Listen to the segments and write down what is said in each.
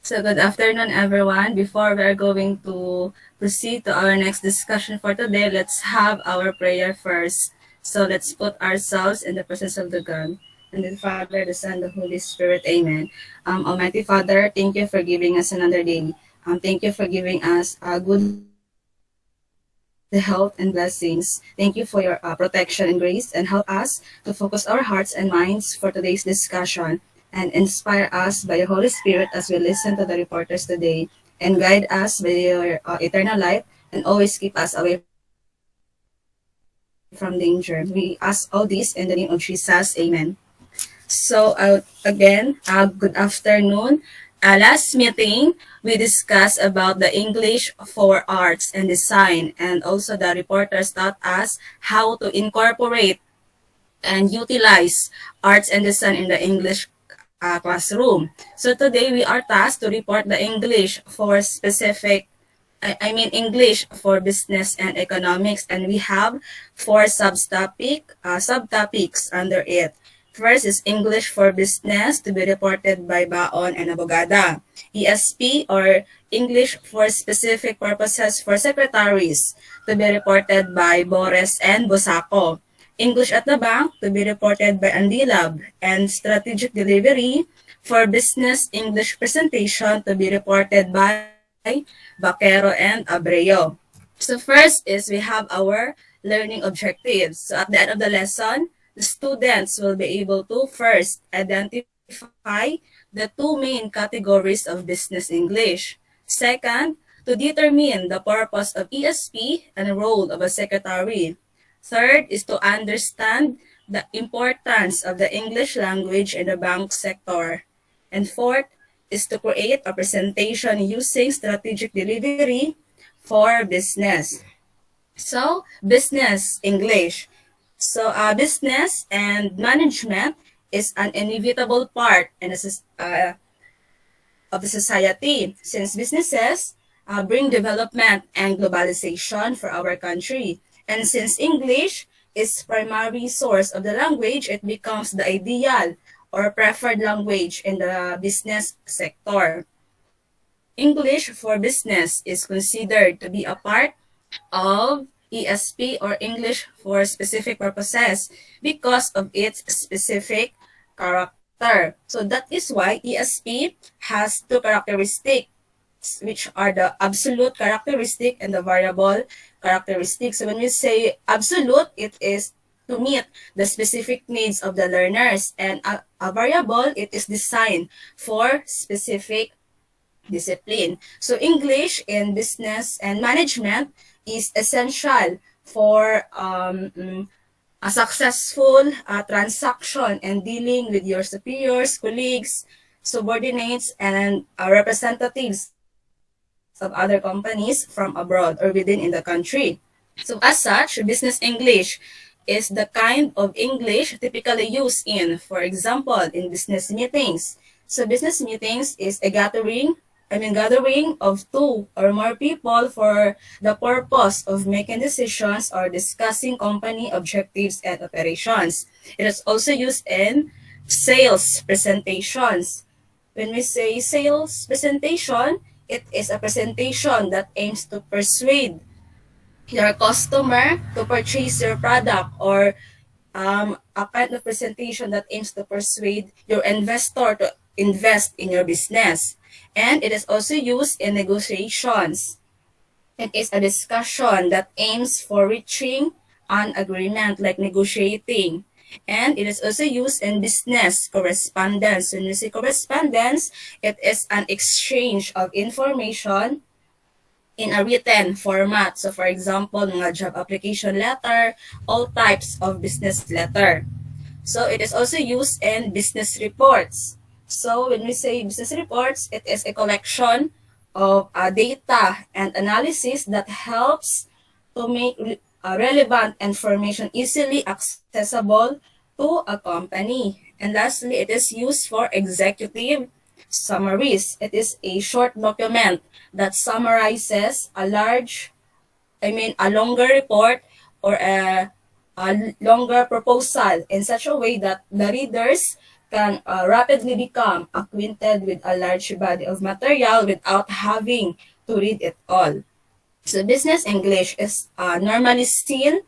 So good afternoon, everyone. Before we're going to proceed to our next discussion for today, let's have our prayer first. So let's put ourselves in the presence of the God. And the Father, the Son, the Holy Spirit. Amen. Almighty Father, thank you for giving us another day. Thank you for giving us good health and blessings. Thank you for your protection and grace, and help us to focus our hearts and minds for today's discussion and inspire us by your Holy Spirit as we listen to the reporters today, and guide us by your eternal light, and always keep us away from danger. We ask all this in the name of Jesus. Amen. So good afternoon. Last meeting, we discussed about the English for arts and design, and also the reporters taught us how to incorporate and utilize arts and design in the English classroom. So today we are tasked to report the English for specific English for business and economics, and we have four subtopics under it. First is English for business, to be reported by Baon and Abogada. ESP, or English for specific purposes for secretaries, to be reported by Bores and Bosaco. English at the bank, to be reported by Andilab, and strategic delivery for business English presentation, to be reported by Vaquero and Abreu. So first is we have our learning objectives. So at the end of the lesson, the students will be able to first identify the two main categories of business English. Second, to determine the purpose of ESP and the role of a secretary. Third is to understand the importance of the English language in the bank sector. And fourth is to create a presentation using strategic delivery for business. So, business English. So, business and management is an inevitable part of the society, since businesses bring development and globalization for our country. And since English is primary source of the language, it becomes the ideal or preferred language in the business sector. English for business is considered to be a part of ESP, or English for specific purposes, because of its specific character. So that is why ESP has two characteristics, which are the absolute characteristic and the variable characteristic. So when we say absolute, it is to meet the specific needs of the learners, and a variable, it is designed for specific discipline. So English in business and management is essential for a successful transaction and dealing with your superiors, colleagues, subordinates, and representatives of other companies from abroad or within in the country. So as such, business English is the kind of English typically used in, for example, in business meetings. So business meetings is a gathering of two or more people for the purpose of making decisions or discussing company objectives and operations. It is also used in sales presentations. When we say sales presentation, it is a presentation that aims to persuade your customer to purchase your product, or a kind of presentation that aims to persuade your investor to invest in your business. And it is also used in negotiations. It is a discussion that aims for reaching an agreement, like negotiating. And it is also used in business correspondence. When you say correspondence, it is an exchange of information in a written format. So for example, mga job application letter, all types of business letter. So it is also used in business reports. So when we say business reports, it is a collection of data and analysis that helps to make relevant information easily accessible to a company. And lastly, it is used for executive summaries. It is a short document that summarizes a longer report, or a longer proposal, in such a way that the readers can rapidly become acquainted with a large body of material without having to read it all. So business English is normally seen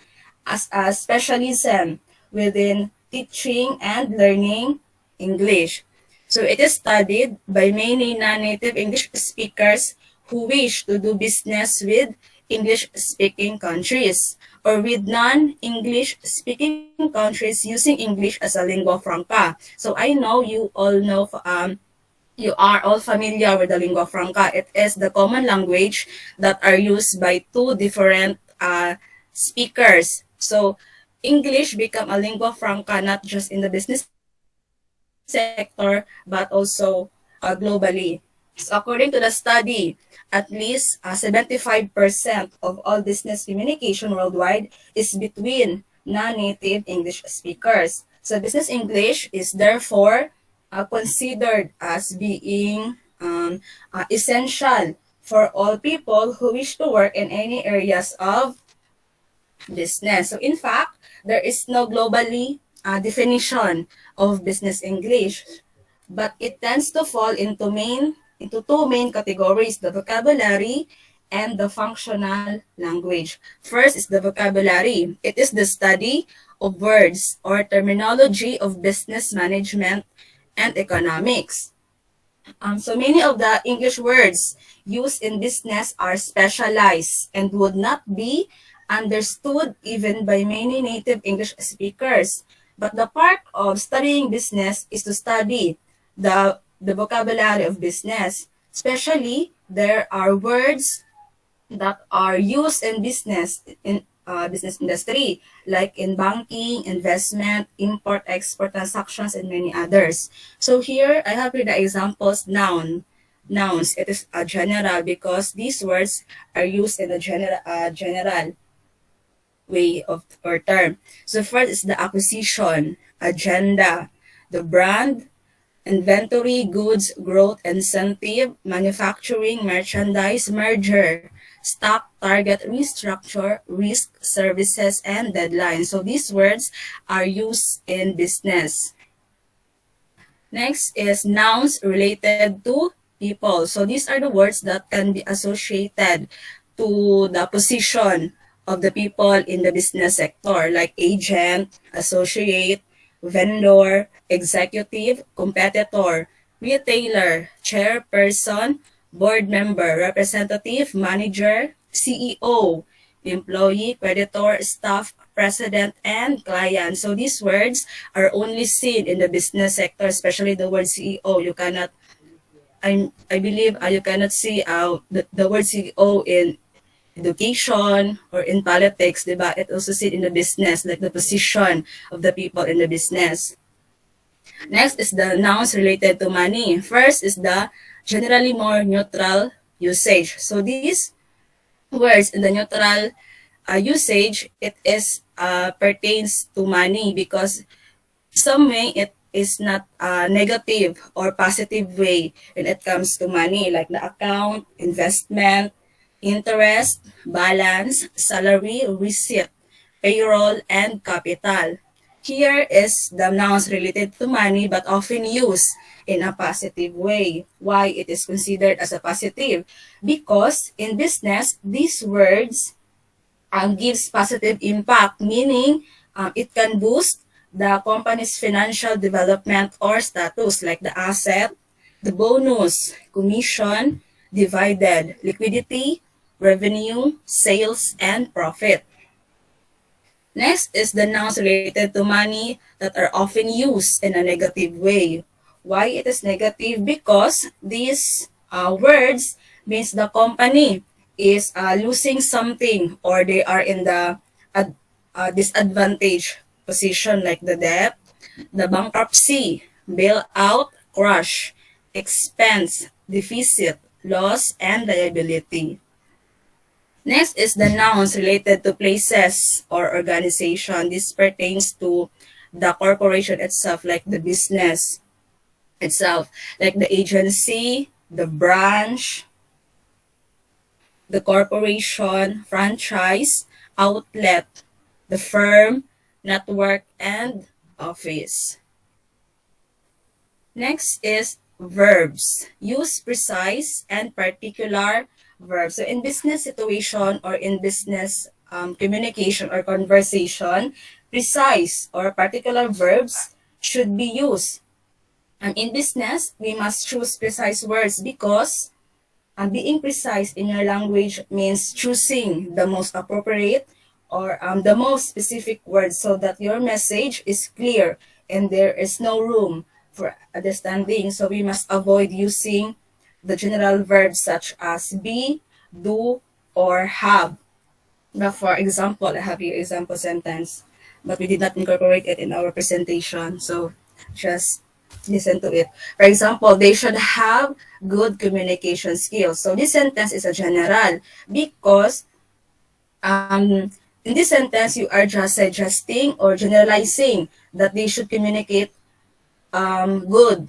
as a specialism within teaching and learning English. So it is studied by many non-native English speakers who wish to do business with English-speaking countries or with non-English speaking countries using English as a lingua franca. So I know you all know you are all familiar with the lingua franca. It is the common language that are used by two different speakers. So English become a lingua franca not just in the business sector but also globally. So according to the study, at least 75% of all business communication worldwide is between non-native English speakers. So business English is therefore considered as being essential for all people who wish to work in any areas of business. So in fact, there is no globally definition of business English, but it tends to fall into two main categories, the vocabulary and the functional language. First is the vocabulary. It is the study of words or terminology of business management and economics. So many of the English words used in business are specialized and would not be understood even by many native English speakers. But the part of studying business is to study the vocabulary of business. Especially, there are words that are used in business industry, like in banking, investment, import, export transactions, and many others. So here I have here the examples nouns. It is a general because these words are used in a general way of or term. So first is the acquisition, agenda, the brand, inventory, goods, growth, incentive, manufacturing, merchandise, merger, stock, target, restructure, risk, services, and deadline. So these words are used in business. Next is nouns related to people. So these are the words that can be associated to the position of the people in the business sector, like agent, associate, vendor, executive, competitor, retailer, chairperson, board member, representative, manager, CEO, employee, creditor, staff, president, and client. So these words are only seen in the business sector, especially the word CEO. You cannot, I believe you cannot see the word CEO in education or in politics, diba? It also seen in the business, like the position of the people in the business. Next is the nouns related to money. First is the generally more neutral usage. So these words in the neutral usage, it is pertains to money because some way it is not a negative or positive way when it comes to money, like the account, investment, interest, balance, salary, receipt, payroll, and capital. Here is the nouns related to money but often used in a positive way. Why it is considered as a positive? Because in business, these words gives positive impact, meaning it can boost the company's financial development or status, like the asset, the bonus, commission, divided, liquidity, revenue, sales, and profit. Next is the nouns related to money that are often used in a negative way. Why it is negative? Because these words means the company is losing something or they are in the disadvantage position, like the debt, the bankruptcy, bailout, crush, expense, deficit, loss, and liability. Next is the nouns related to places or organization. This pertains to the corporation itself, like the business itself, like the agency, the branch, the corporation, franchise, outlet, the firm, network, and office. Next is verbs. Use precise and particular verbs. So in business situation or in business communication or conversation, precise or particular verbs should be used. In business, we must choose precise words because being precise in your language means choosing the most appropriate or the most specific words so that your message is clear and there is no room for understanding. So we must avoid using the general verbs such as be, do, or have. Now, for example, I have here example sentence, but we did not incorporate it in our presentation. So just listen to it. For example, they should have good communication skills. So this sentence is a general because in this sentence, you are just suggesting or generalizing that they should communicate good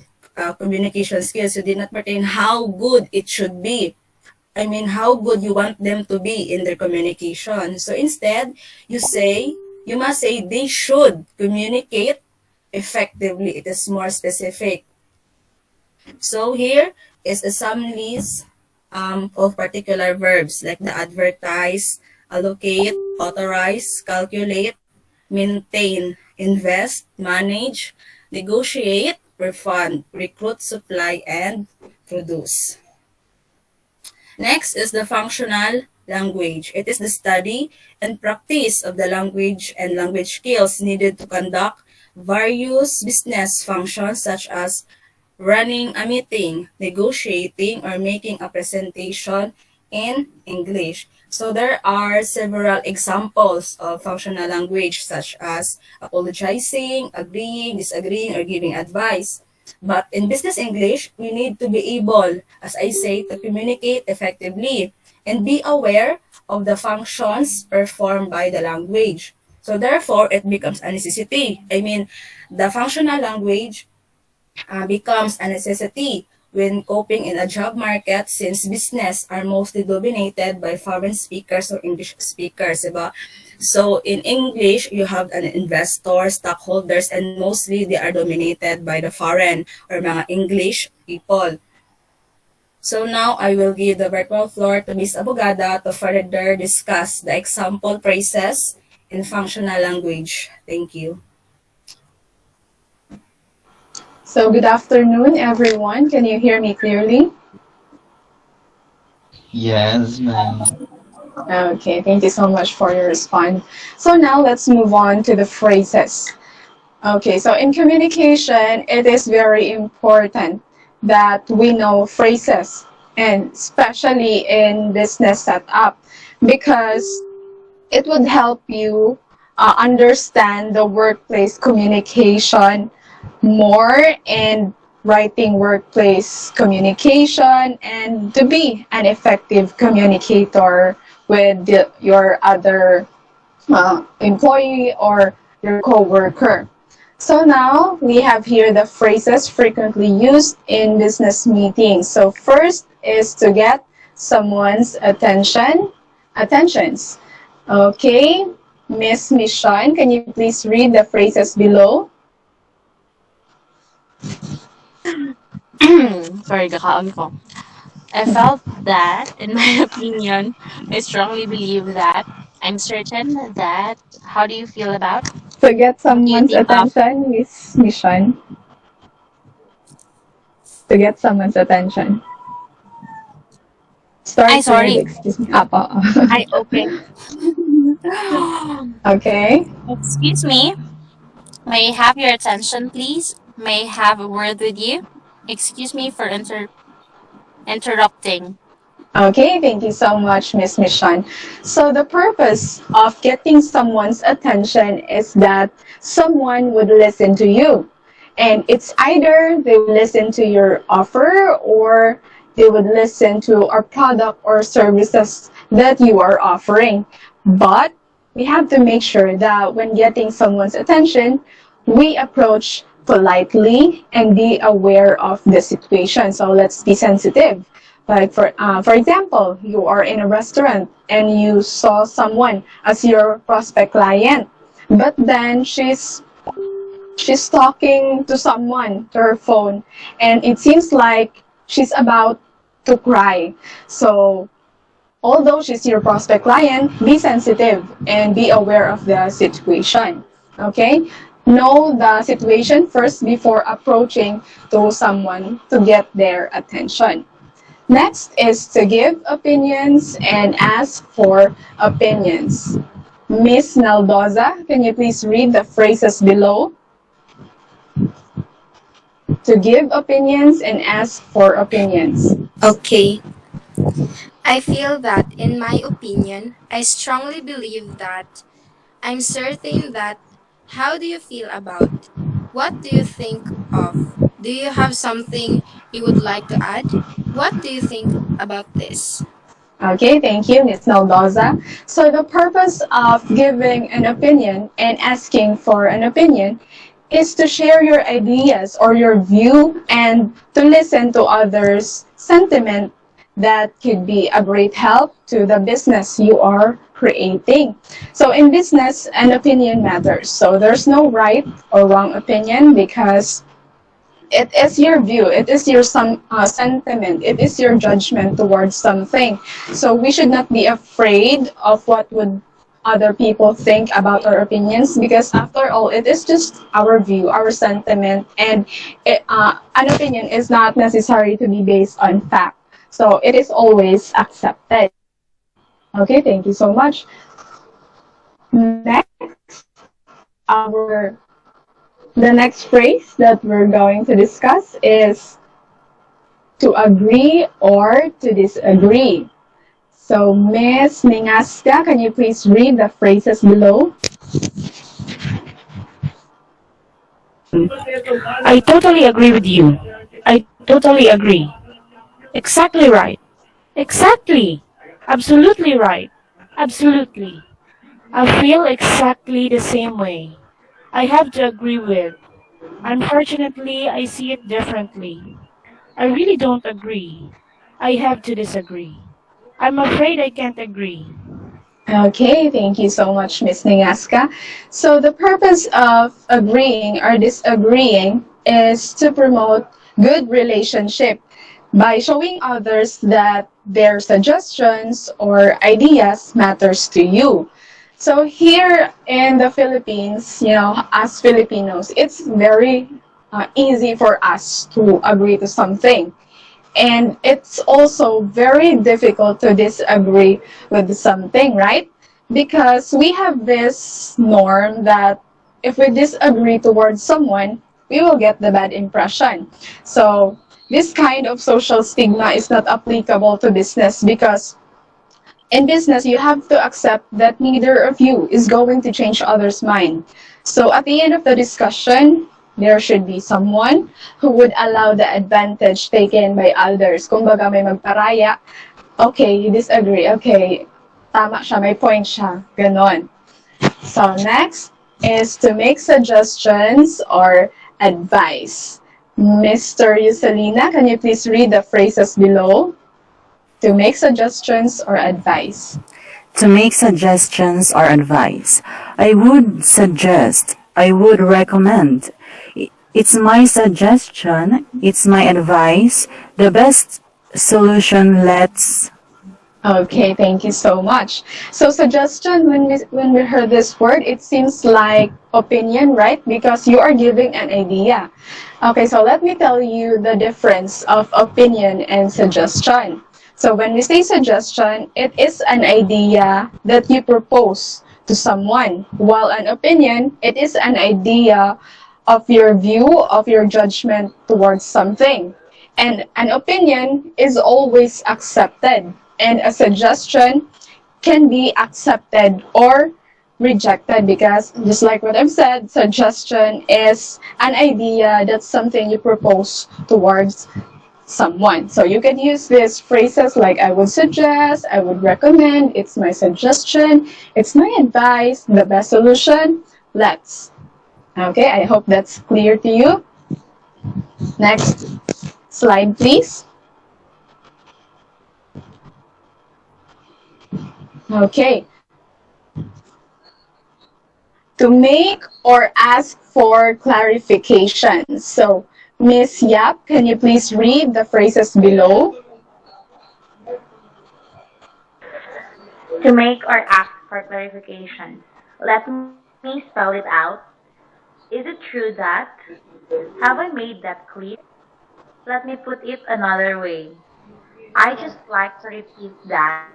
communication skills. You did not pertain how good it should be. I mean, how good you want them to be in their communication. So instead, you must say they should communicate effectively. It is more specific. So here is some list of particular verbs like the advertise, allocate, authorize, calculate, maintain, invest, manage, negotiate, refund, recruit, supply, and produce. Next is the functional language. It is the study and practice of the language and language skills needed to conduct various business functions such as running a meeting, negotiating, or making a presentation in English. So there are several examples of functional language such as apologizing, agreeing, disagreeing, or giving advice. But in business English, we need to be able, as I say, to communicate effectively and be aware of the functions performed by the language. So therefore, it becomes a necessity. I mean, the functional language becomes a necessity when coping in a job market since business are mostly dominated by foreign speakers or English speakers, diba? So in English, you have an investor, stockholders, and mostly they are dominated by the foreign or mga English people. So now I will give the virtual floor to Ms. Abogada to further discuss the example phrases in functional language. Thank you. So good afternoon, everyone. Can you hear me clearly? Yes, ma'am. Okay, thank you so much for your response. So now let's move on to the phrases. Okay, so in communication, it is very important that we know phrases, and especially in business setup, because it would help you understand the workplace communication more and writing workplace communication and to be an effective communicator with your other employee or your co-worker. So now we have here the phrases frequently used in business meetings. So first is to get someone's attentions. Okay, Miss Michonne, can you please read the phrases below? Sorry, kakaon ko. I felt that, in my opinion, I strongly believe that, I'm certain that, how do you feel about? To get What do you someone's think of? attention, Miss Michonne. To get someone's attention. Ay, Start with, sorry. excuse me, Apo. Ay, okay. Okay. Excuse me. May I have your attention, please? May I have a word with you? Excuse me for interrupting. Okay, thank you so much, Miss Michonne. So the purpose of getting someone's attention is that someone would listen to you. And it's either they would listen to your offer or they would listen to our product or services that you are offering. But we have to make sure that when getting someone's attention, we approach politely and be aware of the situation. So let's be sensitive. Like for example, you are in a restaurant and you saw someone as your prospect client, but then she's she's talking to someone to her phone, and it seems like she's about to cry. So although she's your prospect client, be sensitive and be aware of the situation. Okay? Know the situation first before approaching to someone to get their attention. Next is to give opinions and ask for opinions. Miss Naldoza, can you please read the phrases below? To give opinions and ask for opinions. Okay, I feel that, in my opinion, I strongly believe that, I'm certain that, how do you feel about, what do you think of, do you have something you would like to add, what do you think about this? Okay, thank you, Ms. Naldoza. So the purpose of giving an opinion and asking for an opinion is to share your ideas or your view and to listen to others' sentiment that could be a great help to the business you are creating. So in business, an opinion matters. So there's no right or wrong opinion because it is your view, it is your sentiment, it is your judgment towards something. So we should not be afraid of what would other people think about our opinions, because after all, it is just our view, our sentiment, and an opinion is not necessary to be based on fact. So it is always accepted. Okay, thank you so much. Next, our the next phrase that we're going to discuss is to agree or to disagree. So, Miss Ningaska, can you please read the phrases below? I totally agree with you. I totally agree. Exactly right. Exactly. Absolutely right. Absolutely. I feel exactly the same way. I have to agree with. Unfortunately, I see it differently. I really don't agree. I have to disagree. I'm afraid I can't agree. Okay, thank you so much, Miss Ningaska. So, the purpose of agreeing or disagreeing is to promote good relationship by showing others that their suggestions or ideas matters to you. So here in the Philippines, as Filipinos, it's very easy for us to agree to something. And it's also very difficult to disagree with something, right? Because we have this norm that if we disagree towards someone, we will get the bad impression. So this kind of social stigma is not applicable to business, because in business, you have to accept that neither of you is going to change others' mind. So at the end of the discussion, there should be someone who would allow the advantage taken by others. Kung baga may magparaya, okay, you disagree, okay, tama siya, may point siya, ganon. So next is to make suggestions or advice. Mr. Yuselina, can you please read the phrases below? To make suggestions or advice. To make suggestions or advice, I would suggest, I would recommend. It's my suggestion, it's my advice. The best solution, let's. Okay, thank you so much. So suggestion, when we heard this word, it seems like opinion, right? Because you are giving an idea. Okay, so let me tell you the difference of opinion and suggestion. So when we say suggestion, it is an idea that you propose to someone, while an opinion, it is an idea of your view, of your judgment towards something. And an opinion is always accepted, and a suggestion can be accepted or rejected, because just like what I've said, suggestion is an idea, that's something you propose towards someone. So you can use these phrases like I would suggest, I would recommend, it's my suggestion, it's my advice, the best solution, let's. Okay, I hope that's clear to you. Next slide, please. Okay. To make or ask for clarification. So, Miss Yap, can you please read the phrases below? To make or ask for clarification. Let me spell it out. Is it true that? Have I made that clear? Let me put it another way. I just like to repeat that.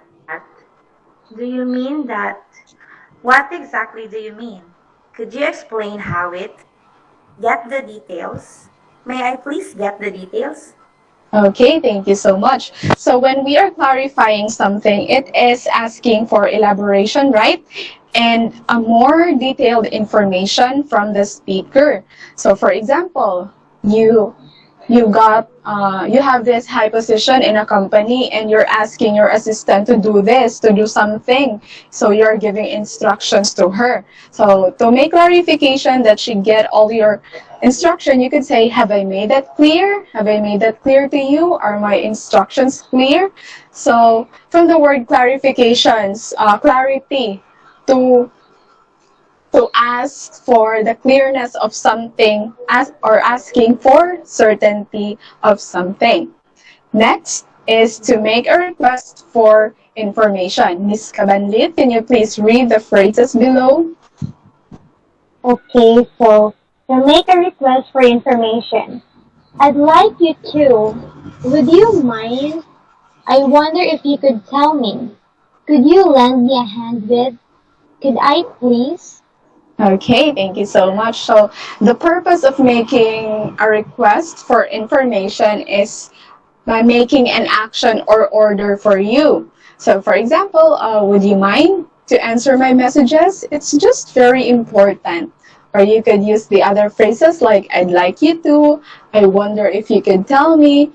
Do you mean that? What exactly do you mean? Could you explain how it? Get the details. May I please get the details? Okay, thank you so much. So when we are clarifying something, it is asking for elaboration, right? And a more detailed information from the speaker. So for example, you have this high position in a company and you're asking your assistant to do this, to do something. So you're giving instructions to her. So to make clarification that she get all your instruction, you could say, have I made that clear? Have I made that clear to you? Are my instructions clear? So from the word clarifications, clarity, to ask for the clearness of something or asking for certainty of something. Next is to make a request for information. Ms. Cabanlit, can you please read the phrases below? Okay, so to make a request for information, I'd like you to. Would you mind? I wonder if you could tell me. Could you lend me a hand with? Could I please? Okay, thank you so much. So the purpose of making a request for information is by making an action or order for you. So for example, would you mind to answer my messages? It's just very important. Or you could use the other phrases like, I'd like you to, I wonder if you could tell me,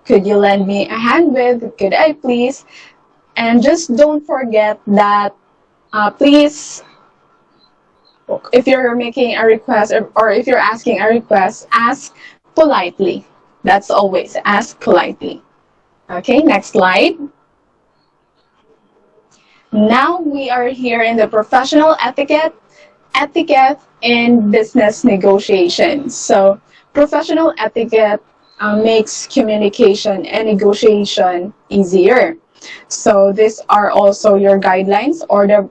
could you lend me a hand with, could I please? And just don't forget that, please, if you're making a request or if you're asking a request, ask politely. That's always, ask politely. Okay, next slide. Now we are here in the professional etiquette in business negotiations. So professional etiquette makes communication and negotiation easier. So these are also your guidelines or the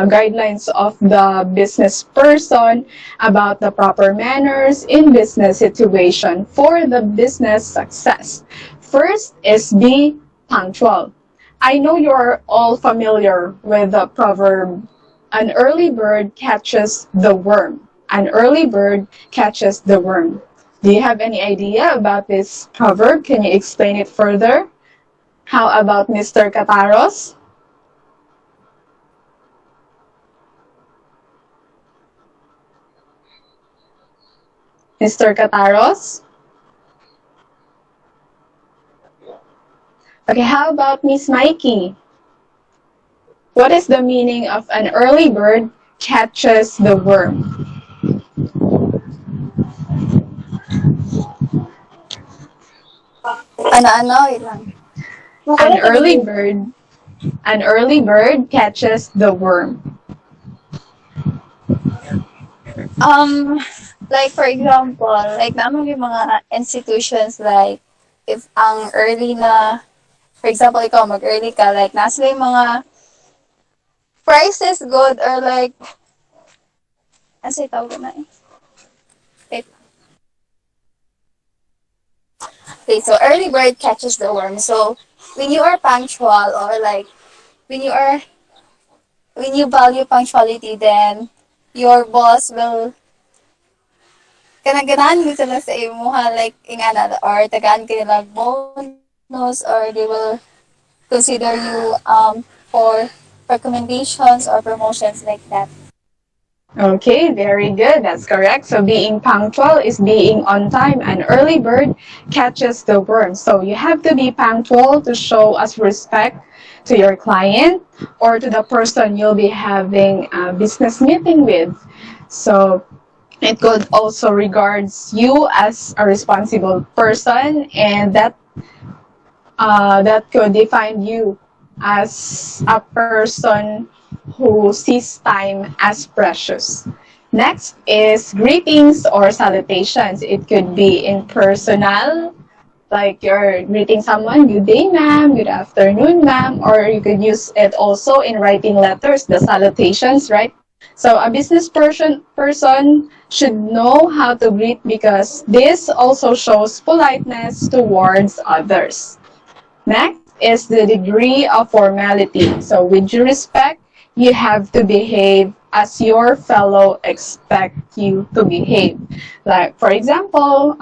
guidelines of the business person about the proper manners in business situation for the business success. First is be punctual. I know you're all familiar with the proverb, an early bird catches the worm. An early bird catches the worm. Do you have any idea about this proverb? Can you explain it further? How about Mr. Cataros? Mr. Cataros? Okay, how about Miss Mikey? What is the meaning of an early bird catches the worm? Wait lang. An early bird catches the worm. Like for example, like naman yung mga institutions like if ang early na, for example, ikaw mag-early ka, like nasa yung mga prices good or like, ano sa'yo tawag na eh? Wait. Okay, so early bird catches the worm. So when you are punctual or like when you value punctuality, then your boss will kanaganan mo sila sa imuha like ingana or tagaan ka nila bonus or they will consider you for recommendations or promotions like that. Okay, very good. That's correct. So being punctual is being on time. An early bird catches the worm. So you have to be punctual to show us respect to your client or to the person you'll be having a business meeting with. So it could also regards you as a responsible person, and that could define you as a person who sees time as precious. Next is greetings or salutations. It could be impersonal, like you're greeting someone, good day, ma'am, good afternoon, ma'am, or you could use it also in writing letters, the salutations, right? So a business person should know how to greet because this also shows politeness towards others. Next is the degree of formality. So with due respect, you have to behave as your fellow expect you to behave. Like, for example,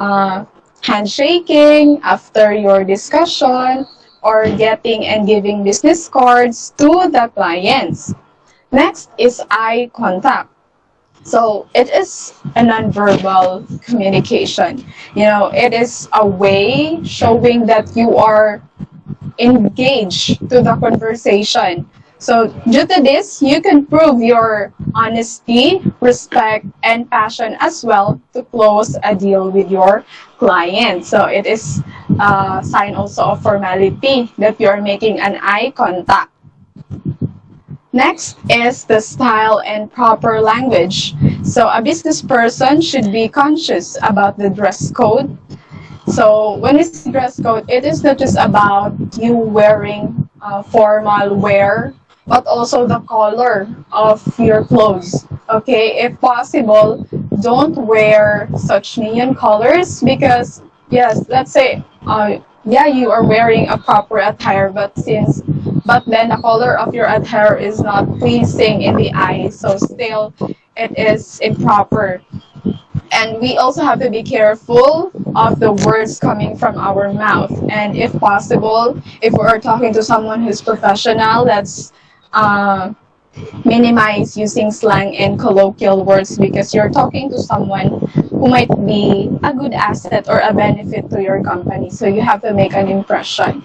handshaking after your discussion or getting and giving business cards to the clients. Next is eye contact. So it is a nonverbal communication. You know, it is a way showing that you are engaged to the conversation. So due to this, you can prove your honesty, respect, and passion as well to close a deal with your client. So it is a sign also of formality that you are making an eye contact. Next is the style and proper language. So a business person should be conscious about the dress code. So when we say dress code, it is not just about you wearing formal wear, but also the color of your clothes. Okay, if possible, don't wear such neon colors because, yes, let's say, yeah, you are wearing a proper attire, but then the color of your attire is not pleasing in the eye, so still it is improper. And we also have to be careful of the words coming from our mouth. And if possible, if we are talking to someone who's professional, let's minimize using slang and colloquial words because you're talking to someone who might be a good asset or a benefit to your company. So you have to make an impression.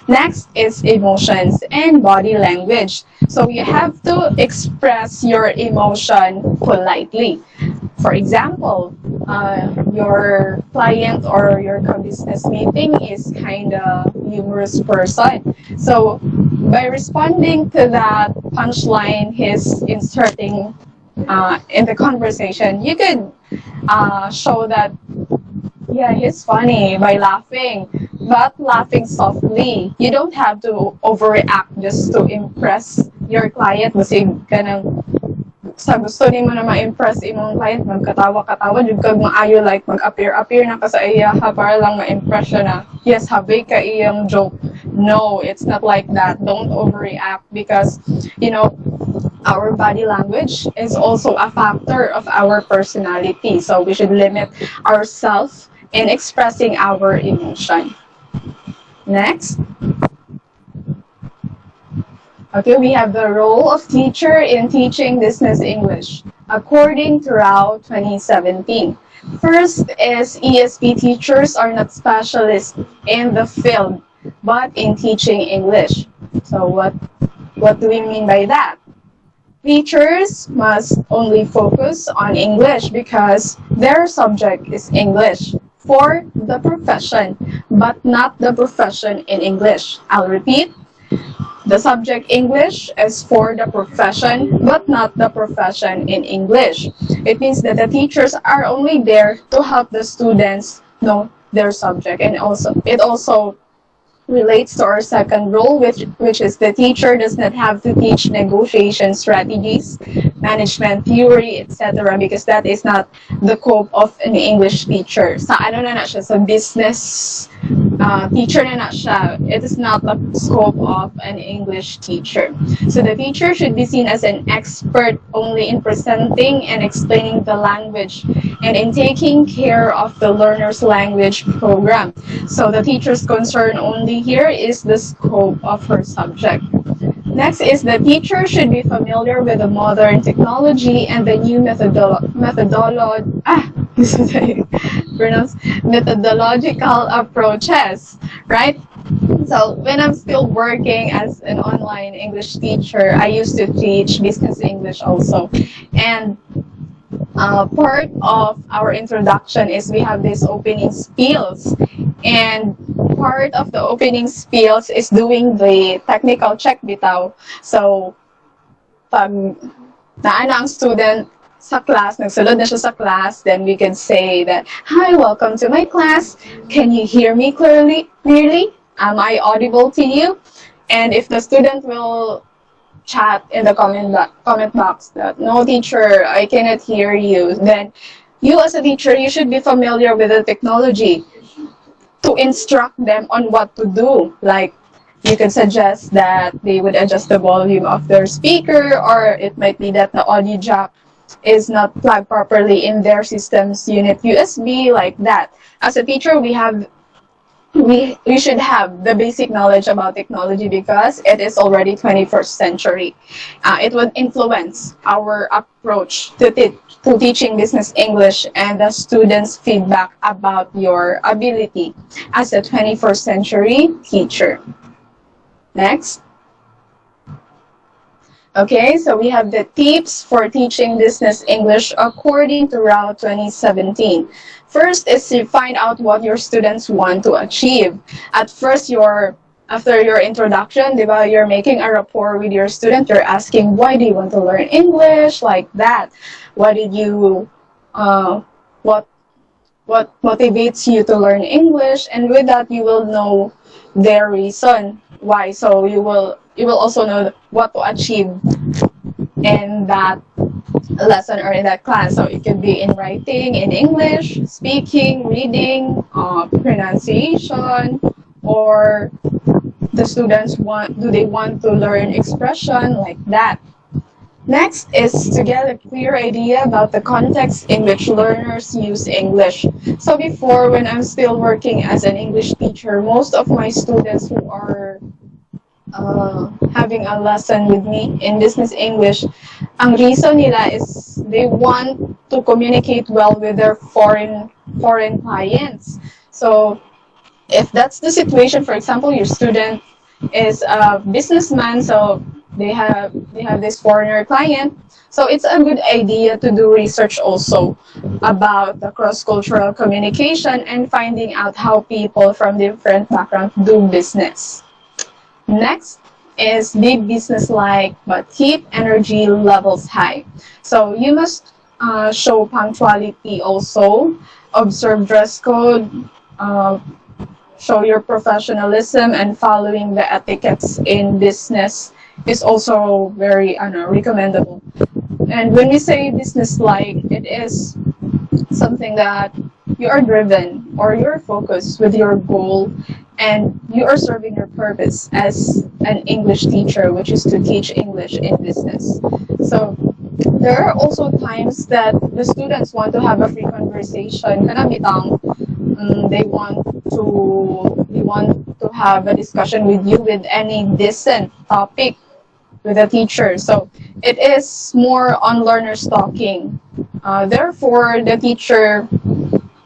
Next is emotions and body language. So you have to express your emotion politely. For example, your client or your business meeting is kind of humorous person. So by responding to that punchline he's inserting in the conversation, you could show that, yeah, he's funny by laughing, but laughing softly. You don't have to overreact just to impress your client. Kasi ganang sa gusto nimo na ma-impress imong client, magkatawa-katawa, jud kag maayo like mag-appear na ka sa iya ha, para lang ma-impress siya na, yes, habay ka iyang joke. No, it's not like that. Don't overreact because, you know, our body language is also a factor of our personality. So we should limit ourselves in expressing our emotion. Next. Okay, we have the role of teacher in teaching business English, according to Rao 2017. First is ESP teachers are not specialists in the field, but in teaching English. So what do we mean by that? Teachers must only focus on English because their subject is English for the profession, but not the profession in English. I'll repeat. The subject English is for the profession, but not the profession in English. It means that the teachers are only there to help the students know their subject. And it also relates to our second rule, which is the teacher does not have to teach negotiation strategies, management theory, etc. because that is not the scope of an English teacher. Sa ano na siya, sa business teacher na siya. It is not the scope of an English teacher. So the teacher should be seen as an expert only in presenting and explaining the language and in taking care of the learner's language program. So the teacher's concern only here is the scope of her subject. Next is the teacher should be familiar with the modern technology and the new methodological approaches, right? So when I'm still working as an online English teacher, I used to teach business English also. And part of our introduction is we have these opening spiels. And part of the opening spiels is doing the technical check bitaw. So pag naana ang student sa class, nagsulod na siya sa class, then we can say that, "Hi, welcome to my class. Can you hear me clearly? Am I audible to you?" And if the student will chat in the comment box that, "No, teacher, I cannot hear you," then you as a teacher, you should be familiar with the technology to instruct them on what to do. Like, you could suggest that they would adjust the volume of their speaker, or it might be that the audio jack is not plugged properly in their system's unit USB, like that. As a teacher, we should have the basic knowledge about technology because it is already 21st century. It would influence our approach to teaching business English and the students' feedback about your ability as a 21st century teacher. Next. Okay, so we have the tips for teaching business English according to Route 2017. First is to find out what your students want to achieve. At first, after your introduction, diba, you're making a rapport with your student. You're asking, why do you want to learn English? Like that. What motivates you to learn English? And with that, you will know their reason why. So you will also know what to achieve in that lesson or in that class. So it could be in writing, in English, speaking, reading, pronunciation, or the students do they want to learn expression, like that. Next is to get a clear idea about the context in which learners use English. So before, when I'm still working as an English teacher, most of my students who are having a lesson with me in business English, ang reason nila is they want to communicate well with their foreign clients. So if that's the situation, for example, your student is a businessman, so they have this foreigner client, so it's a good idea to do research also about the cross-cultural communication and finding out how people from different backgrounds do business. Next is be business-like but keep energy levels high. So you must show punctuality also, observe dress code, show your professionalism, and following the etiquettes in business is also very recommendable. And when we say business-like, it is something that you are driven or you're focused with your goal and you are serving your purpose as an English teacher, which is to teach English in business. So there are also times that the students want to have a free conversation. They want to have a discussion with you with any decent topic with a teacher. So it is more on learners talking. Therefore, the teacher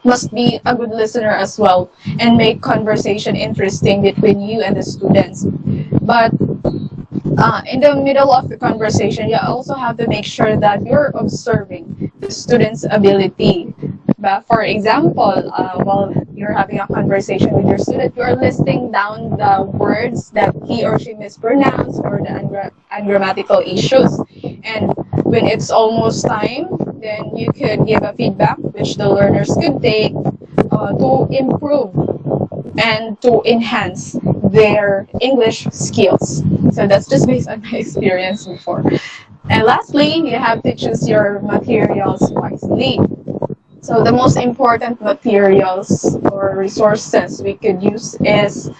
must be a good listener as well and make conversation interesting between you and the students. But in the middle of the conversation, you also have to make sure that you're observing the student's ability. But for example, while you're having a conversation with your student, you're listing down the words that he or she mispronounced or the ungrammatical issues. And when it's almost time, then you could give a feedback which the learners could take to improve and to enhance their English skills. So that's just based on my experience before. And lastly, you have to choose your materials wisely. So the most important materials or resources we could use is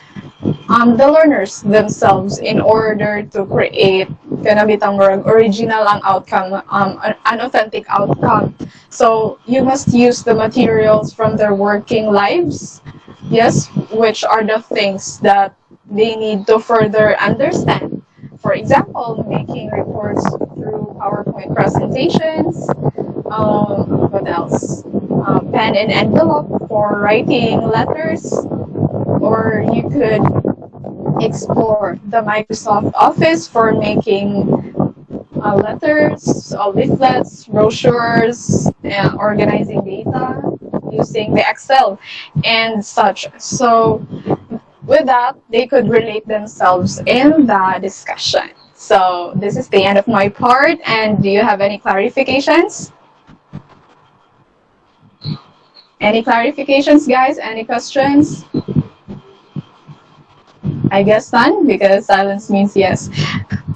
the learners themselves in order to create original ang outcome, an authentic outcome. So you must use the materials from their working lives, yes, which are the things that they need to further understand. For example, making reports through PowerPoint presentations. What else? Pen and envelope for writing letters, or you could explore the Microsoft Office for making letters, leaflets, brochures, organizing data using the Excel and such. So with that, they could relate themselves in the discussion. So this is the end of my part. And do you have any clarifications? Any clarifications, guys? Any questions? I guess none, because silence means yes.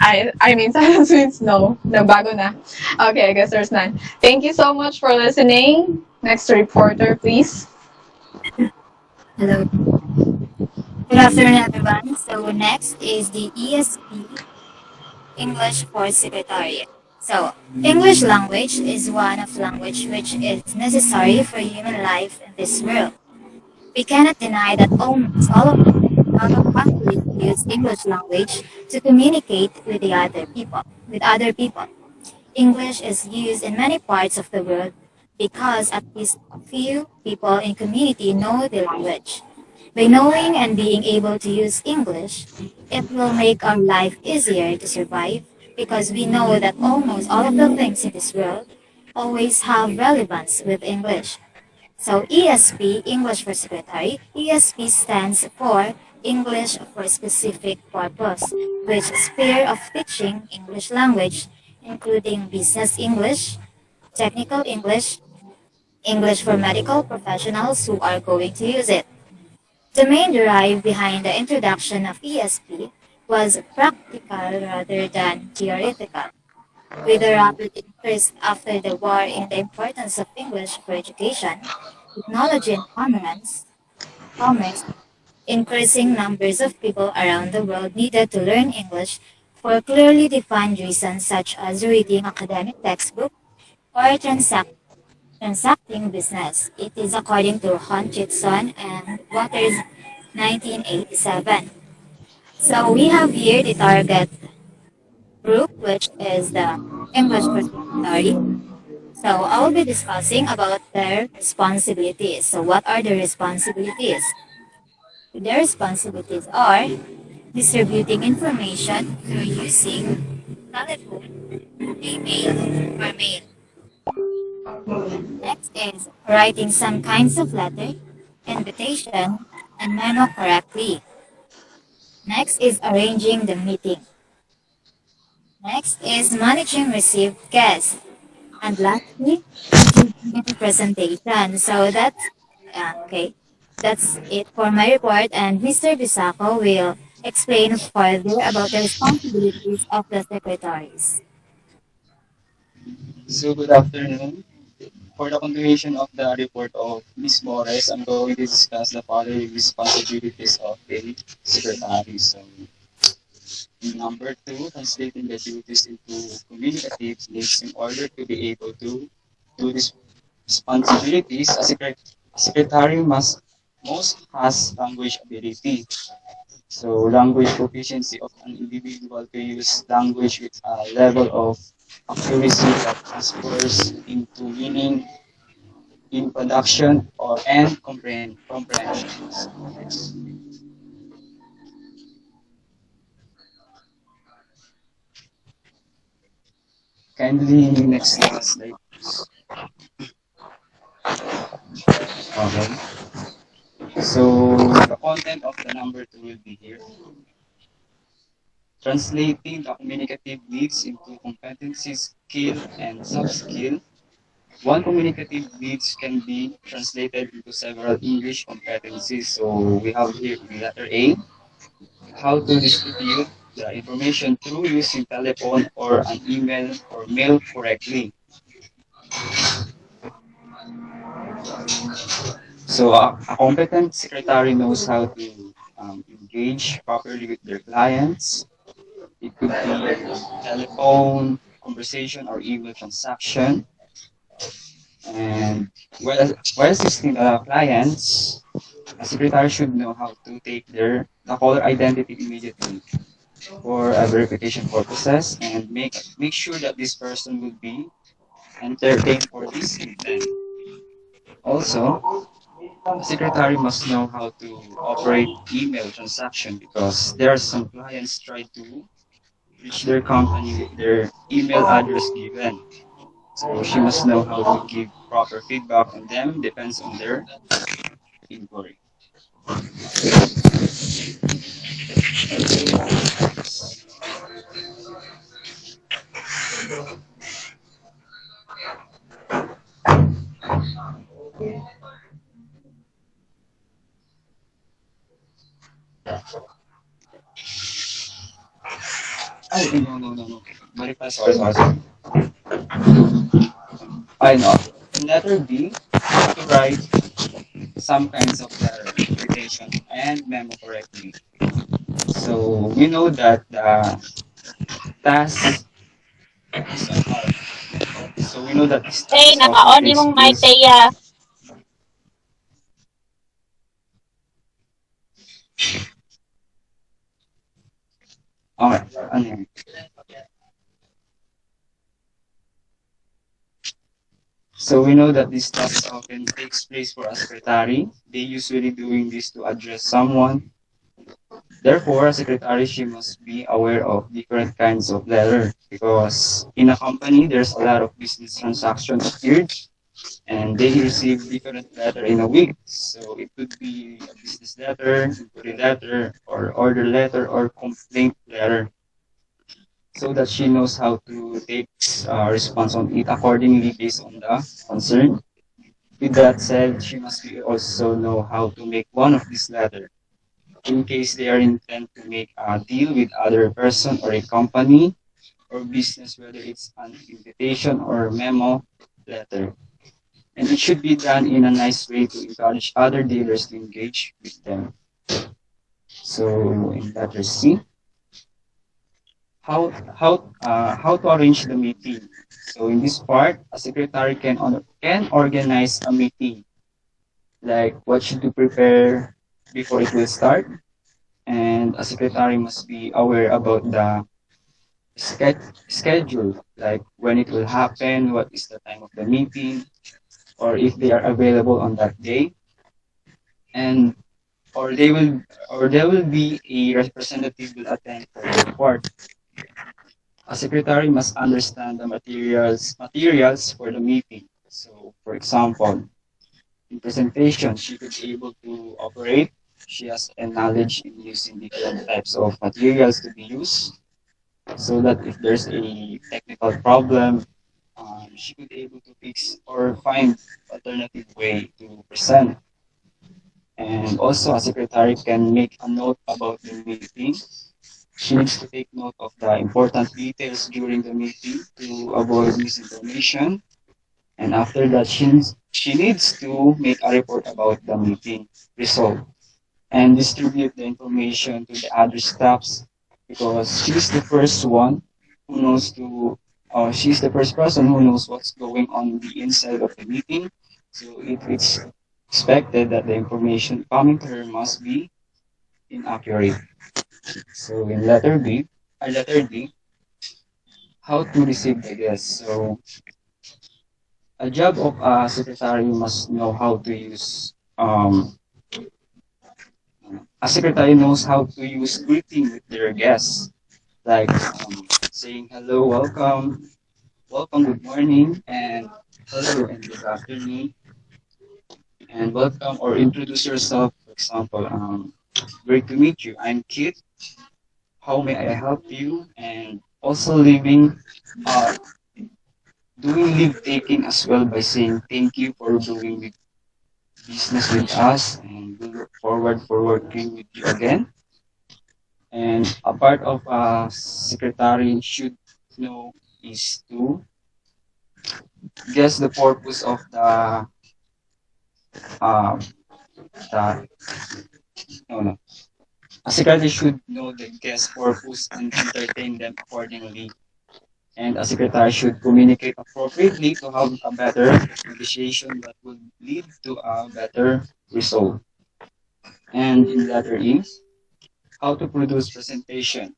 I mean silence means no. Nagbago na. Okay, I guess there's none. Thank you so much for listening. Next reporter, please. Hello. Good afternoon, everyone. So next is the ESP, English for Secretariat. So English language is one of language which is necessary for human life in this world. We cannot deny that almost all of countries use English language to communicate with the other people. English is used in many parts of the world because at least a few people in community know the language. By knowing and being able to use English, it will make our life easier to survive because we know that almost all of the things in this world always have relevance with English. So ESP, English for Secretary, ESP stands for English for Specific Purpose, which sphere of teaching English language, including business English, technical English, English for medical professionals who are going to use it. The main drive behind the introduction of ESP was practical rather than theoretical. With the rapid increase after the war in the importance of English for education, technology and commerce, increasing numbers of people around the world needed to learn English for clearly defined reasons such as reading academic textbook or transacting business. It is according to Hutchinson and Waters 1987. So we have here the target group, which is the English for Secretary. So I will be discussing about their responsibilities. So what are the responsibilities? Their responsibilities are distributing information through using telephone, email, or mail. Next is writing some kinds of letter, invitation, and memo correctly. Next is arranging the meeting. Next is managing received guests. And lastly, giving a presentation. So that's okay. That's it for my report, and Mr. Bisaco will explain further about the responsibilities of the secretaries. So good afternoon. For the continuation of the report of Ms. Morales, I'm going to discuss the following responsibilities of a secretary. So, number two, translating the duties into communicative needs in order to be able to do these responsibilities. A secretary most has language ability. So, language proficiency of an individual to use language with a level of accuracy that transfers into meaning in production or and comprehensions. Kindly next slide. Okay. So the content of the number two will be here. Translating the communicative needs into competencies, skill, and sub-skill. One communicative needs can be translated into several English competencies. So we have here the letter A, how to distribute the information through using telephone or an email or mail correctly. So a competent secretary knows how to engage properly with their clients. It could be telephone, conversation, or email transaction. And while assisting clients, a secretary should know how to take the caller identity immediately for verification purposes and make sure that this person will be entertained for this intent. Also, a secretary must know how to operate email transaction because there are some clients try to reach their company with their email address given. So she must know how to give proper feedback on them depends on their inquiry. Ay, no, no, no, no. Maripaz, sorry, sorry, sorry. I know. In letter B, how to write some kinds of letter, dictation, and memo correctly. So we know that the task is on our. So we know that this Hey, task often naka-on takes yung mic, place. Teya. Okay, ano yan? So we know that this task often takes place for a secretary. They usually doing this to address someone. Therefore, a secretary she must be aware of different kinds of letter because in a company there's a lot of business transactions occurred and they receive different letter in a week. So it could be a business letter, inquiry letter, or order letter, or complaint letter, so that she knows how to take response on it accordingly based on the concern. With that said, she must be also know how to make one of these letter in case they are intent to make a deal with other person or a company or business, whether it's an invitation or memo letter. And it should be done in a nice way to encourage other dealers to engage with them. So in letter C, how to arrange the meeting. So in this part, a secretary can organize a meeting, like what should you prepare before it will start, and a secretary must be aware about the schedule, like when it will happen, what is the time of the meeting, or if they are available on that day, and or they will or there will be a representative will attend for the report. A secretary must understand the materials for the meeting. So, for example, in presentation, she could be able to operate. She has a knowledge in using different types of materials to be used, so that if there's a technical problem, she could be able to fix or find alternative way to present. And also, a secretary can make a note about the meeting. She needs to take note of the important details during the meeting to avoid misinformation. And after that, she needs to make a report about the meeting result and distribute the information to the other staffs because she's the first one who knows to, she's the first person who knows what's going on the inside of the meeting. So it's expected that the information coming to her must be inaccurate. So in letter D, how to receive the guests. So a job of a secretary must know how to use. A secretary knows how to use greeting with their guests, like saying hello, welcome, welcome, good morning, and hello and good afternoon, and welcome or introduce yourself. For example, great to meet you. I'm Kit. How may I help you? And also uh, doing leave taking as well by saying thank you for doing business with us, and we look forward for working with you again. And a part of a secretary should know is to guess the purpose of uh, the no no. A secretary should know the guest purpose and entertain them accordingly. And a secretary should communicate appropriately to have a better negotiation that would lead to a better result. And in letter E, how to produce presentation.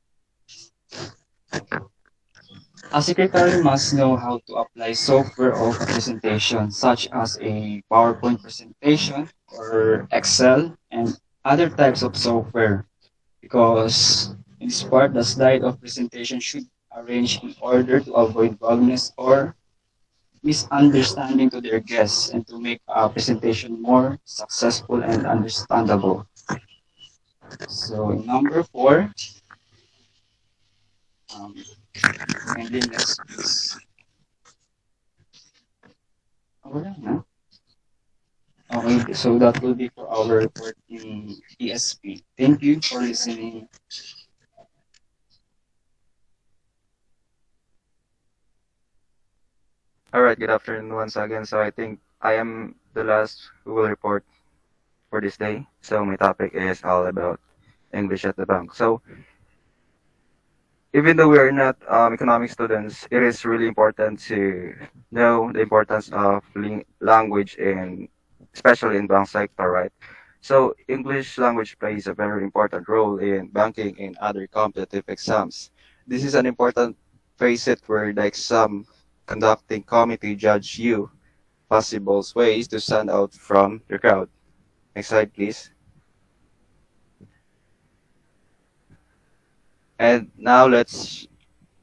A secretary must know how to apply software of presentation, such as a PowerPoint presentation or Excel and other types of software, because in this part, the slide of presentation should arrange in order to avoid vagueness or misunderstanding to their guests and to make a presentation more successful and understandable. So in number 4, um, kindly next please. Wala na. Okay, so that will be for our report in ESP. Thank you for listening. All right, good afternoon once again. So I think I am the last who will report for this day. So my topic is all about English at the bank. So even though we are not economic students, it is really important to know the importance of language in, especially in bank sector, right? So English language plays a very important role in banking and other competitive exams. This is an important facet where the exam conducting committee judge you possible ways to stand out from the crowd. Next slide, please. And now let's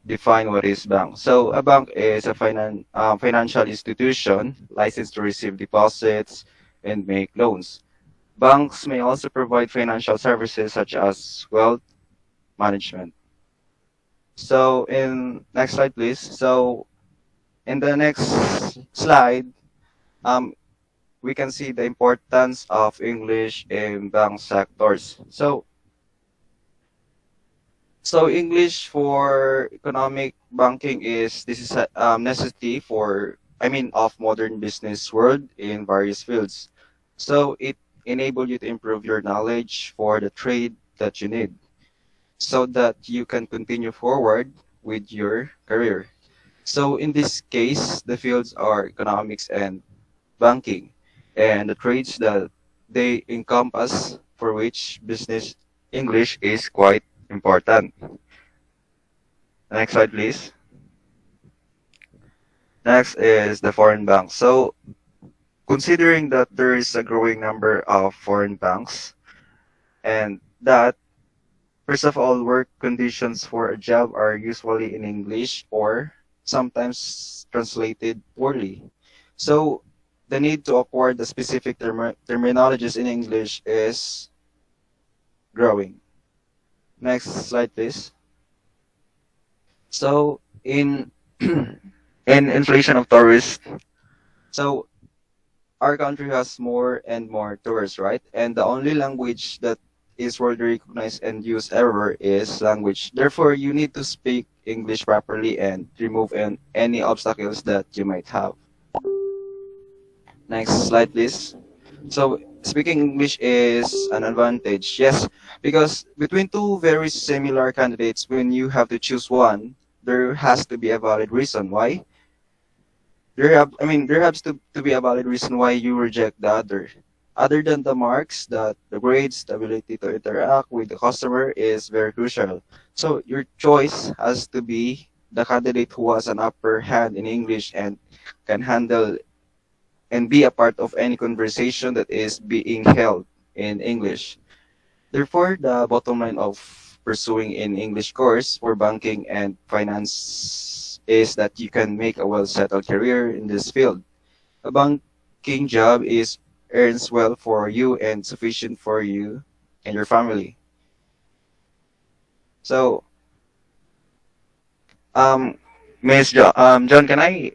define what is bank. So a bank is a financial institution licensed to receive deposits and make loans. Banks may also provide financial services such as wealth management. So in next slide, please. So in the next slide, um, we can see the importance of English in bank sectors. So English for economic banking is this is a necessity for of modern business world in various fields. So it enable you to improve your knowledge for the trade that you need, so that you can continue forward with your career. So in this case, the fields are economics and banking, and the trades that they encompass for which business English is quite important. Next slide, please. Next is the foreign banks. So considering that there is a growing number of foreign banks, and that first of all, work conditions for a job are usually in English or sometimes translated poorly. So the need to acquire the specific terminologies in English is growing. Next slide, please. So in in inflation of tourists, so our country has more and more tourists, right? And the only language that is worldly recognized and used everywhere is language. Therefore, you need to speak English properly and remove any obstacles that you might have. Next slide, please. So speaking English is an advantage, yes, because between two very similar candidates, when you have to choose one, there has to be a valid reason why. There has to be a valid reason why you reject the other. Other than the marks, that the grades, the ability to interact with the customer is very crucial. So your choice has to be the candidate who has an upper hand in English and can handle and be a part of any conversation that is being held in English. Therefore, the bottom line of pursuing an English course for banking and finance is that you can make a well-settled career in this field. A banking job is earns well for you and sufficient for you and your family. So, John, can I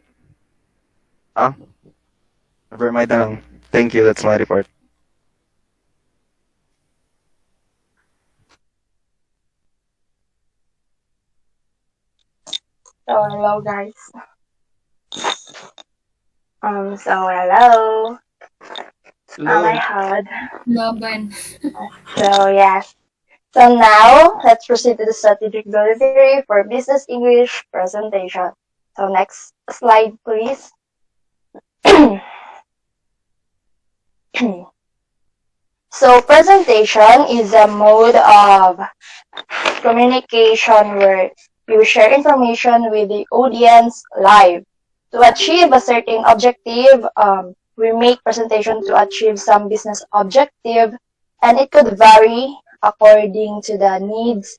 ah never mind. Thank you. That's my report. So hello guys. Hello. I had. Laban. So yes. So now let's proceed to the strategic delivery for business English presentation. So next slide, please. So presentation is a mode of communication where you share information with the audience live. To achieve a certain objective, we make presentation to achieve some business objective, and it could vary according to the needs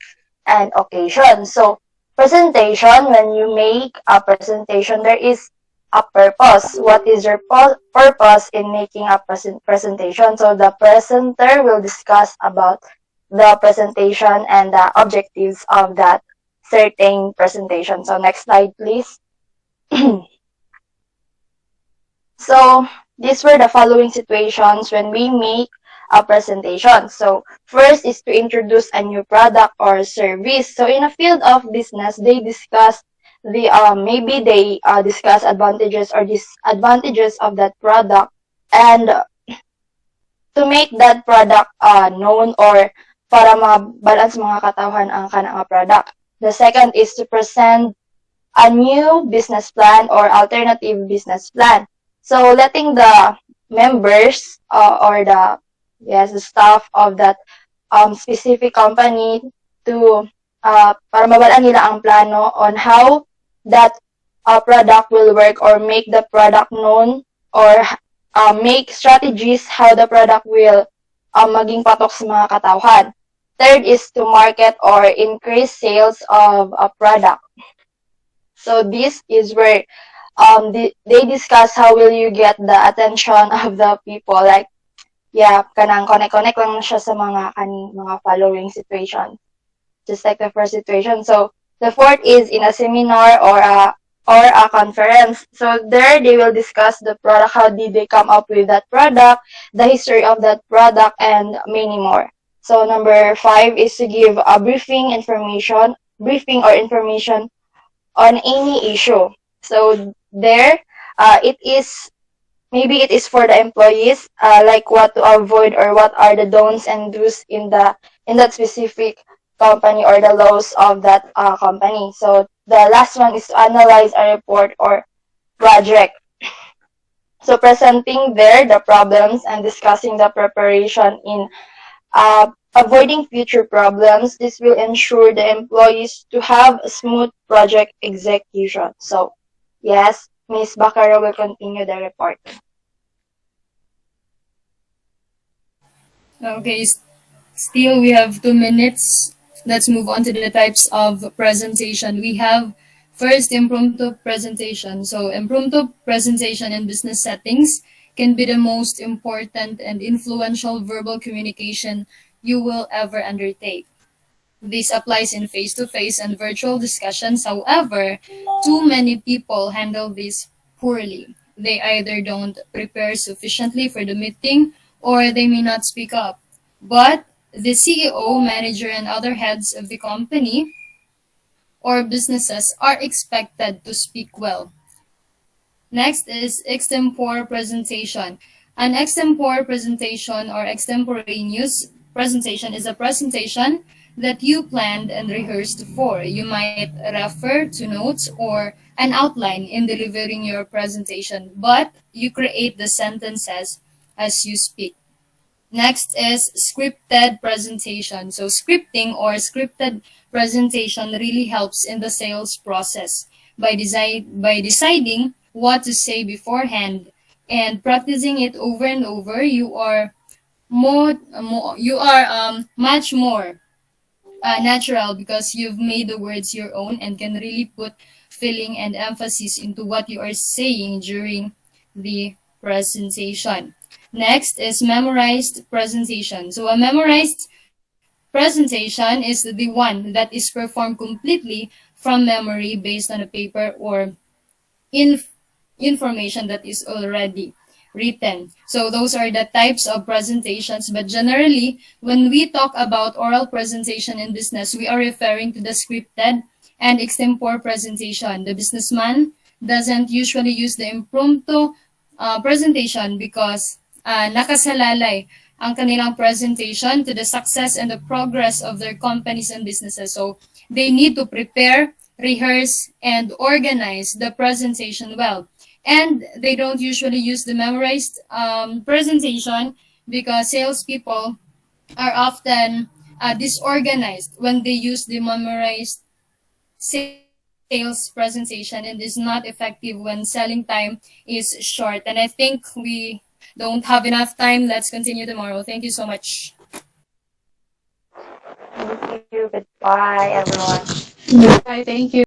and occasion. So presentation, when you make a presentation, there is a purpose. What is your purpose in making a presentation? So the presenter will discuss about the presentation and the objectives of that certain presentation. So next slide, please. So these were the following situations when we make a presentation. So first is to introduce a new product or service. So in a field of business, they discuss the maybe they discuss advantages or disadvantages of that product, and to make that product known, or para ma-balance mga katawhan ang kanang product. The second is to present a new business plan or alternative business plan. So letting the members or the staff of that specific company to para mabalaan nila ang plano on how that product will work, or make the product known, or make strategies how the product will maging patok sa mga katawhan. Third is to market or increase sales of a product. So this is where they discuss how will you get the attention of the people, like kanang connect lang siya sa mga following situation, just like the first situation. So the fourth is in a seminar or a conference. So there they will discuss the product, how did they come up with that product, the history of that product, and many more. So number 5 is to give a briefing or information on any issue. So there, it is for the employees, like what to avoid, or what are the don'ts and do's in that specific company, or the laws of that company. So the last one is to analyze a report or project. So presenting there the problems and discussing the preparation in avoiding future problems. This will ensure the employees to have a smooth project execution. So yes, Ms. Bacaro will continue the report. Okay, still we have 2 minutes. Let's move on to the types of presentation. We have first impromptu presentation. So impromptu presentation in business settings can be the most important and influential verbal communication you will ever undertake. This applies in face-to-face and virtual discussions. However, too many people handle this poorly. They either don't prepare sufficiently for the meeting, or they may not speak up. But the CEO, manager, and other heads of the company or businesses are expected to speak well. Next is extempore presentation. An extempore presentation or extemporaneous presentation is a presentation that you planned and rehearsed for. You might refer to notes or an outline in delivering your presentation, but you create the sentences as you speak. Next is scripted presentation. So scripting or scripted presentation really helps in the sales process by deciding what to say beforehand and practicing it over and over. You are much more natural because you've made the words your own and can really put feeling and emphasis into what you are saying during the presentation. Next is memorized presentation. So a memorized presentation is the one that is performed completely from memory based on a paper or information that is already written. So those are the types of presentations, but generally, when we talk about oral presentation in business, we are referring to the scripted and extempore presentation. The businessman doesn't usually use the impromptu presentation because nakasalalay ang kanilang presentation to the success and the progress of their companies and businesses. So they need to prepare, rehearse, and organize the presentation well. And they don't usually use the memorized presentation because salespeople are often disorganized when they use the memorized sales presentation, and is not effective when selling time is short. And I think we don't have enough time. Let's continue tomorrow. Thank you so much. Thank you. Goodbye, everyone. Bye, thank you.